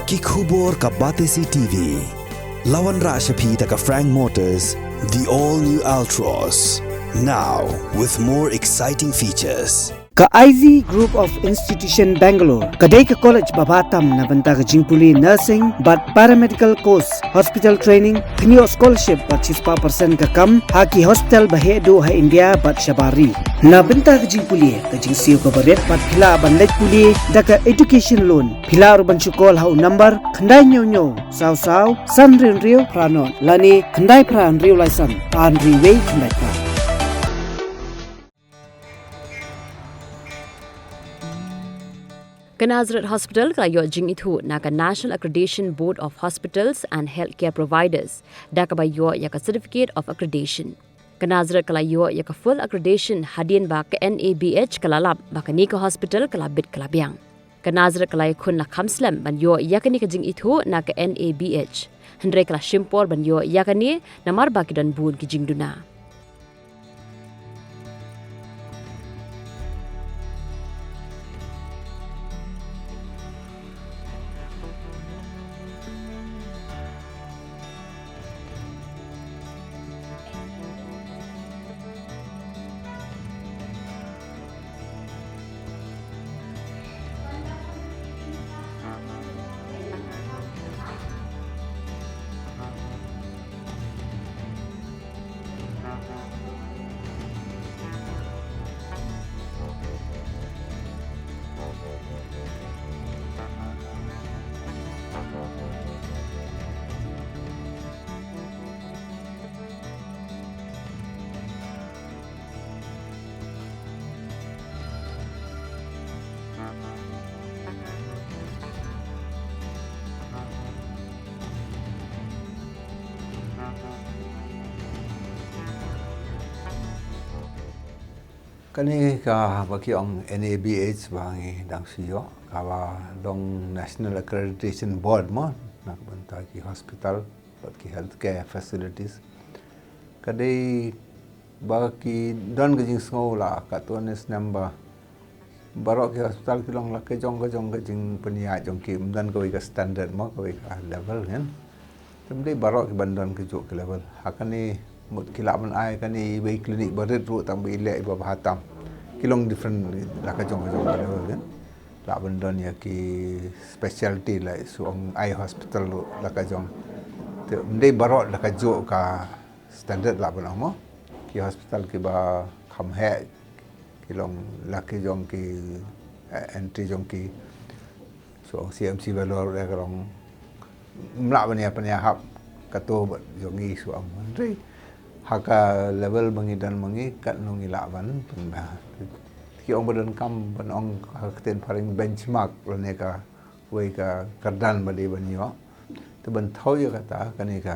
Kikubor ka Batesi TV. Lawan Rashapi taka Frank Motors, the all-new Altros. Now, with more exciting features. Ka IZ Group of Institution Bangalore, kadai ka college babatam na banta ka jingpuli nursing but paramedical course, hospital training, kanyo scholarship but 6% ka kam, haki hospital bahedo ha India but shabari. Na banta ka jingpuli, ka jingsiyo ka baret but pila bandaj puli, daka education loan, pila urban chukol hau number, kandai nyo, saw, san rio pranon, lani kandai pran rio laisan, pan riway kandai pran. Nazareth Hospital kalayo jing itu naka National Accreditation Board of Hospitals and Healthcare Providers daka bayo yaka Certificate of Accreditation. Nazareth kalayo yaka Full Accreditation hadian ba ka NABH kalalab baka Nika Hospital kalabit kalabyang. Nazareth kalayo kun na kamslam banyo yaka nika jing itu naka NABH. Hendray kala shimpor banyo yaka ni namar bakidan buon ki jing duna. Kani ka baki ang NABH bangi dang siyo kawa dong National Accreditation Board mo nakbanta ki hospital baki healthcare facilities kadai baki don gajing ngola katuanes namba barok ki hospital ki long lake jong gajing penia jong ki dan ko ka standard mo ko ka level kan temdai barok ki bandan ki jo ki level hakani mut kilaban ai kani bei klinik baret ru tang bei le ba hatam kilong different la ka jong level kan la bandon ya ki specialty la suong eye hospital la ka jong te ndai barok la ka jo ka standard la ban mo ki hospital ki ba kham he kilong la ki jong ki entry jong ki suong CMC valor la ka rong mla ban ya hap ka to jong i suong ndai haka level bangidan mangi kat nungi laban penba ki ong badan kam ban ong hakten paring benchmark lane ka we ka kardan bali banyo te ban thau ya kata kani ka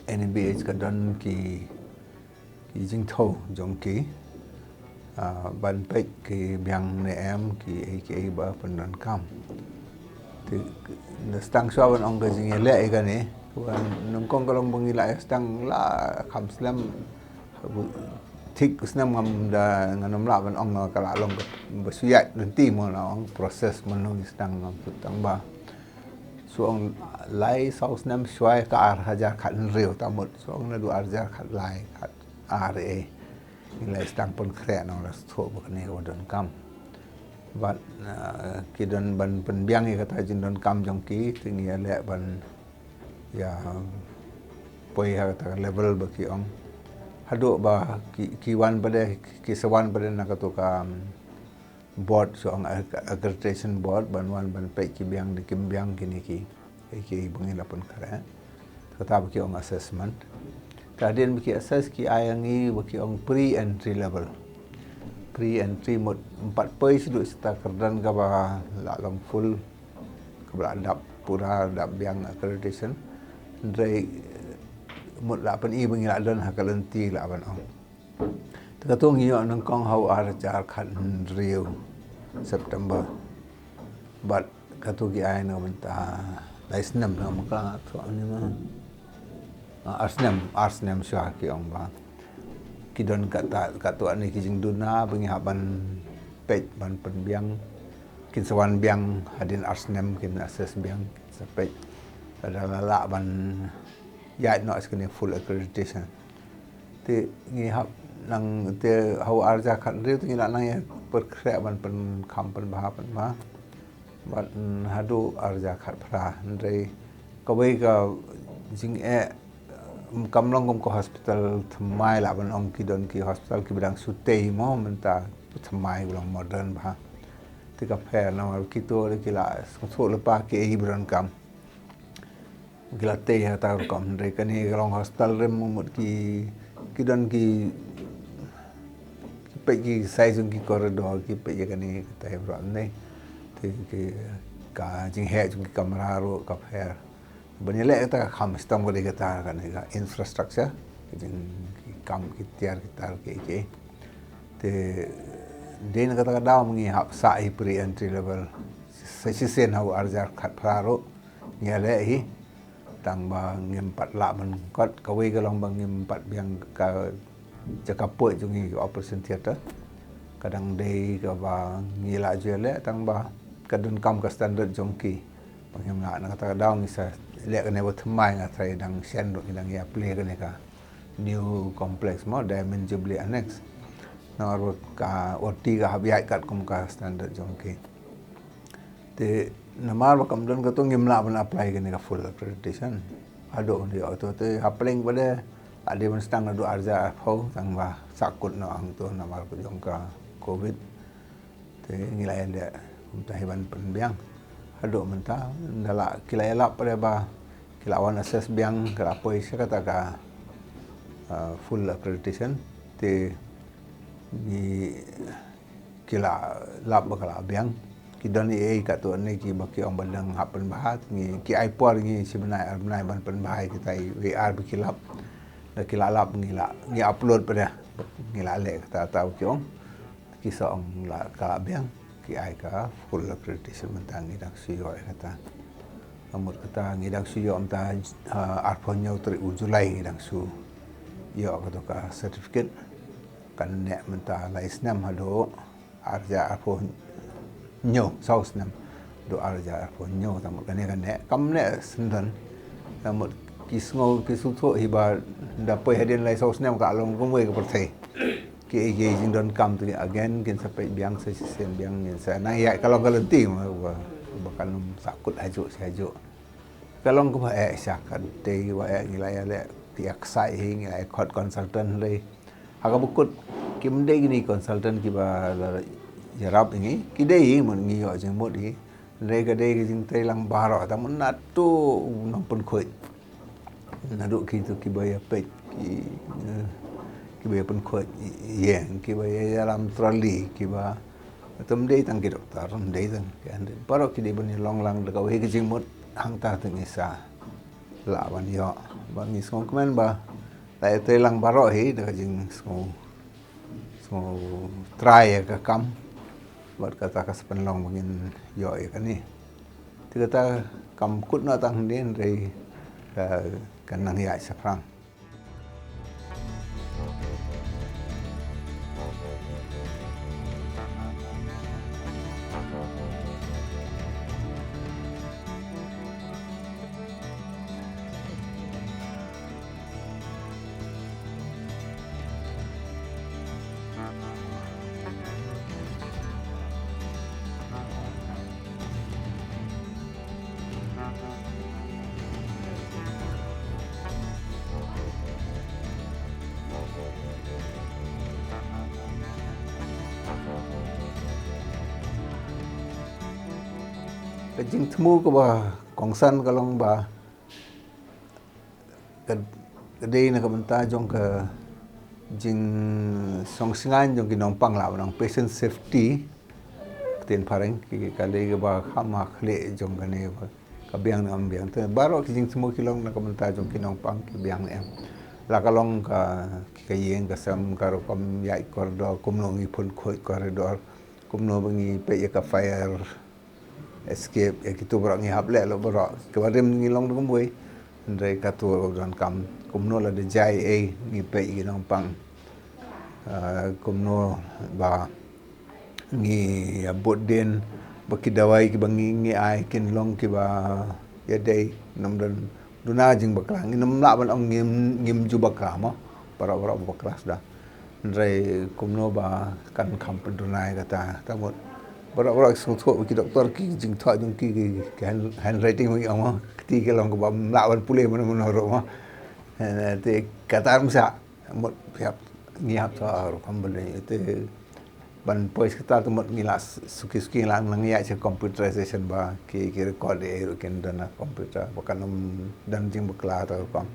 NBH ka dan ki jing thau jong ki ban pek ki byang ne em ki AKA ba pendan kam te stang sawan ong ka jing le ka ni nung kong kalong bangila estang la kham slam thik snam ngam da nganom la ban ong kala long basuyat nanti mo na ong proses menung stang ngam putang ba so ong lai sau snam shwai ka ar haja khat reu tamut so ong na du arja khat lai khat are nilai stang pon kre no la tho ba ne ko don kam bat ki don ban pen byang ki kata jin don kam jong ki tingi le ban ya poi ha ta level baki ong hado ba ki wan bade ki sawan bade nakatuka board so ang accreditation board ban pe ki biang de kim biang kini ki bangin lapon kare kata baki ong assessment kadien baki assess ki ayangi baki ong pre entry level pre entry mod 4 poi sudu sta kerdan ka ba la long full ka dap pura dap biang accreditation dari mut la pen i bangila don hakalenti la ban ong takatung iyo nang kong hau arjar khan riu September but katugi ay no benta laisnam na maka to ani ma arsnam sha ki ong ba kidon katu ani kijing duna bengi haban pej ban pen biang kin sawan biang hadin arsnem kin assess biang sampai ada lalak ban yat nak sekali full accreditation ti ngi hap nang te hau arja khat riu tu ngi nang ya perkrek ban pen kham pen bah pen ma ban hadu arja khat phra ndrei kawai ka jing kam long kom ko hospital thamai la ban ong ki don ki hospital ki bidang sutei mo menta thamai ulang modern bah ti ka phe na mar ki to ki la so lepa ki ei bran kam gila te ha ta kam ndrei ka ni long hospital rem mut ki don ki pergi size ki koridor ki pergi kan ni kita berat ni thì cả chính hệ chúng camera rồi cặp hè bên này lại ta khám stam cái ta cái này cái infrastructure cái kam kita cái thì đến cái ta đào mình học sai pre entry level session hau arjar khat pharo nghe lẽ hi tang ba ngem pat la man kot kawai ka long bang ngem pat biang ka cakap poi jungi operation theater kadang day ka ba ngila jele tang ba kadun kam ka standard jongki pangem na kata daw ni sa le ka ne bo thmai nga thai dang sen ro dang ya play ka ne ka new complex mo diamond jubilee annex na ro ka oti ka habiat kat kum ka standard jongki te namar ba kam don ka to ngim la ban apply ka ne ka full accreditation ado ni auto te applying pada ada yang stang adu arja phau tang ba sakut no ang tu namar ko jong ka covid te ngilai dia umta heban penbiang ado menta dala kilai lap pada ba kilawan assess biang ka apa isi kata ka full accreditation te ni kila lap ba kala biang kidon ei ka tu ni ki ba ki ong bandang hapen bahat ni ki aipor ni sebenai ban pen bahai kita VR bi kilap dah kila lap ngila ngi upload pada ngila le kata tahu kiong kisah ong la ka biang ki ai ka full accreditation mentang ni dak siyo kata amut kata ngi dak siyo am ta arponyo tri Julai ngi dak su yo kata ka certificate kan ne menta laisnam hado arja arpon nyo sausnam do arja arpon nyo tamut kan ne kam ne sendan tamut kisngo kisutho hiba dapai hadian lai sausnam ka long kumwe ka perthai ki jing don kam tu again kin sampai biang sesien biang ni sa na ya kalau galenti bakal sakut hajuk kalau ko ba syakat te wa ngilai le tiak sai ngai khot consultant le aga bukut kim de ni consultant ki ba jarap ini ki de mun ngi yo jeng mod hi le ga de jing te lang baro ta mun na tu nong pun khoi naduk ki tu ki ba ya pek ki ba pun khoi yang ki ba dalam troli ki ba tum de tang ki doktor tum de tang kan baro ki de bun long lang de ka we ki jing mod hang ta tu ni sa la ban yo ba ni song kmen ba lai te lang baro hi de jing so try ka kam buat kata ka sepenlong mungkin yo kan ni ti kata kam kut na tang den re kan nang ya saprang jing temu ko ba kongsan kalong ba kadai na kamenta jong ka jing song singan jong kinong pang la nang patient safety ten pareng ki kadai ba khama khle jong kane ba kabiang nam biang te baro ki jing temu kilong na kamenta jong kinong pang ki biang em la kalong ka kayeng ka sam karo kom yai koridor kumno ngi pun khoi koridor kumno bangi pe ya ka fire escape kita berak ni hable lo berak kebarem ngilong dum boy ndai katu dan kam kumno la de jai ni pe ginong pang kumno ba ngi boden bakidawai ki bangi ngi ai kin long ki ba ya day nam dan duna jing bakla nginam la ban ong ngim ju bakla mo para bakla sudah Rai kumno ba kan kam pendunai kata tamut berak sung thok ki doktor ki jing thwa jung ki handwriting wi ong ti ke long ko ba lawan pule mon ro ma te kata msa mot piap ngiap sa ro kam bele te ban pois kata mot ngila suki lang ya che computerization ba ki record e ro ken dana computer bakan dan jing bakla ta kam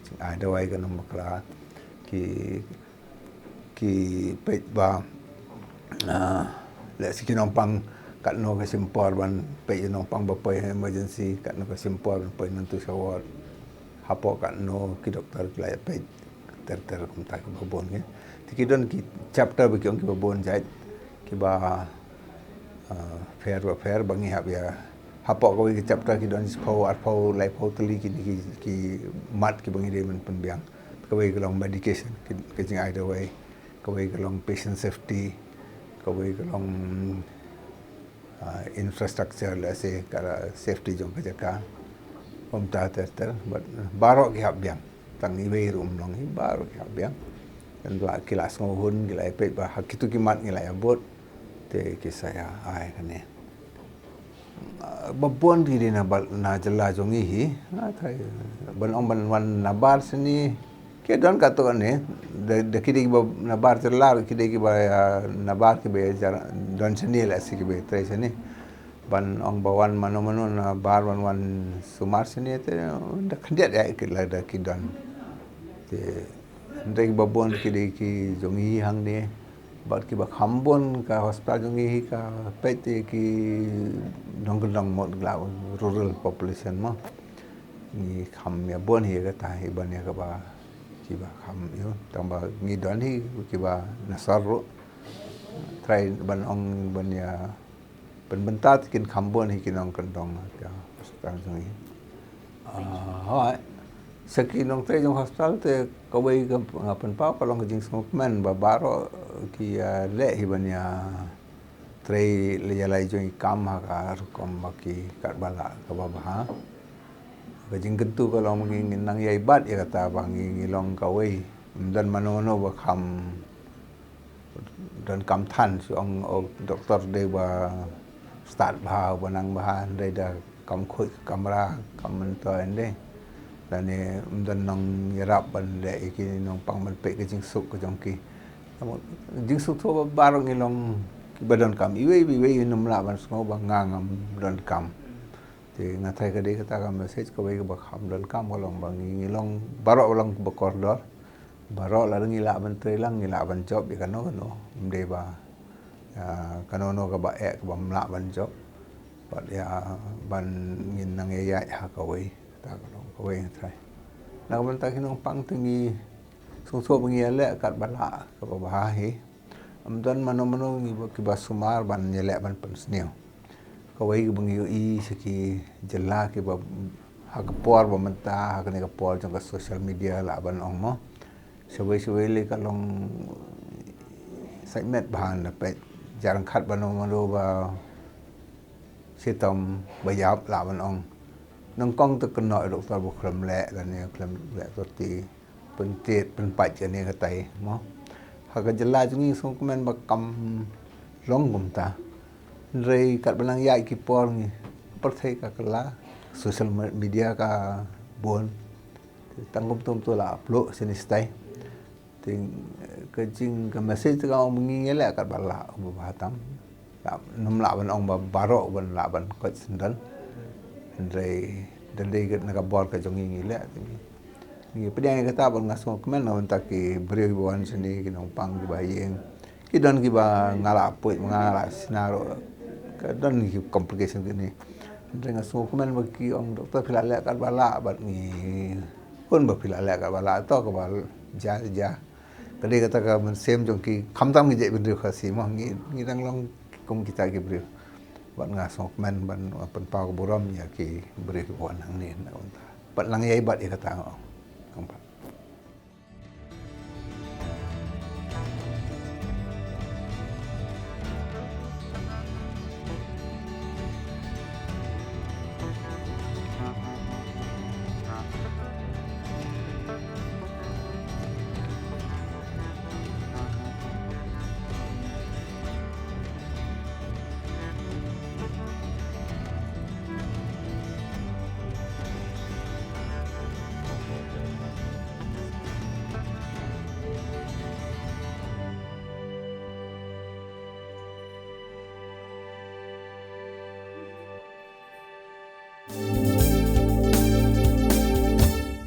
jing ada wai kan bakla ki pet ba le sikit nompang kat no ke simpor ban pet nompang bapai emergency kat no ke simpor ban pet nantu sawat hapo kat no ki doktor lai pet ter kum ta ke babon ke tikidon ki chapter ba ki ong ki babon jait ki ba fair bangi hab ya hapo ko ki chapter ki don pau lai pau teli ki mat ki bangi de men penbiang ko we long medication ki jing either way kawai kalong patient safety, kawai kalong infrastructure lase kara safety jong kajaka pemta ter but barok ki habyang tang iwe rum long hi barok ki habyang dan la kilas ngohun gila epet ba hakitu kimat ngila abot te kisaya ai kane babon di na jela jong hi thai ban ong ban wan nabar sini ke don kato ne de kidi ba na bar terlar kidi ki ba na bar ki be don seni la si ki be tre seni ban ong bawan mano na bar wan sumar seni te da khandet ya ki la da ki don te ndai babon kidi ki jongi hang ne bat ki ba khambon ka hospital jongi ka pete ki dong mod la rural population mo ni kham ya bon hi ka ta hi ban ya ka ba kiba kham yo tamba ngi don hi kiba nasarro try ban ong ban ya bentat kin khambon hi kinong kandong ya hospital jong hi ha sakinong tre jong hospital te kawai ka ngapan pa kalong jing smokeman ba baro ki le hi ban ya tre le ya lai jong kam ha ka kom ba ki kat bala ka ba ha Bajing kentu kalau mengingin nang yai bat ya kata bang ngilong kawai dan mano ba kam dan kam than si ong doktor de ba start ba nang ba de da kam khoi kamera kam mento ende dan ni dan nang yarap ban de ki nong pang man pe ke jing suk ke jong ki jing suk tho ba ro ngilong ki badan kam iwe num la ban smo ba ngam dan kam ngatai ka de kata ka message ko ba kham dan kam kolong bang ngilong barok lang ba koridor barok la ngila ban tre lang ngila ban job ya kano mde ba kano ka ba ek ba mla ban job ba ya ban ngin nang ya ha ka we ta kolong ka we ngatai na ban ta kinong pang tingi sung so bangi le kat bala ka ba hi amdan mano ngi ki ba sumar ban yele ban pensneo kawai bangi i siki jela ki ba hakapor ba menta hakane kapor jong ka social media la ban ong mo sewai le kalong segment bahan la pe jarang khat ban ong ba sitom bayap la ban ong nang kong te kenoi doktor bu klam le kan ne klam le to ti pentit penpat je ne katai mo haka jela jungi song komen ba kam long gum ta Rai kat belang ya ki por ni perthai ka kala social media ka bon tangkum tum tu la upload sini stai ting ke jing ka message ka ong ngi le kat bala bu batam num la ban ong ba baro ban la ban ko sendan Rai dan dei na ka bor ka jong ngi le ni pedang ka ta ban ngaso kemen na tak ki breu bon sini ki nong pang ki bayeng ki don ki ba ngala puit ngala sinaro kadang ni complication gini dengan semua kemen bagi orang doktor pila lek kat bala bat ni pun ba pila lek kat bala to ka bal ja kadi kata ka men sem jong ki khamtam ki je bin khasi mo ngi dang long kum kita ki bri bat nga sok men ban pen pa ko buram ya ki bri ko nang ni na bat lang yai bat ya kata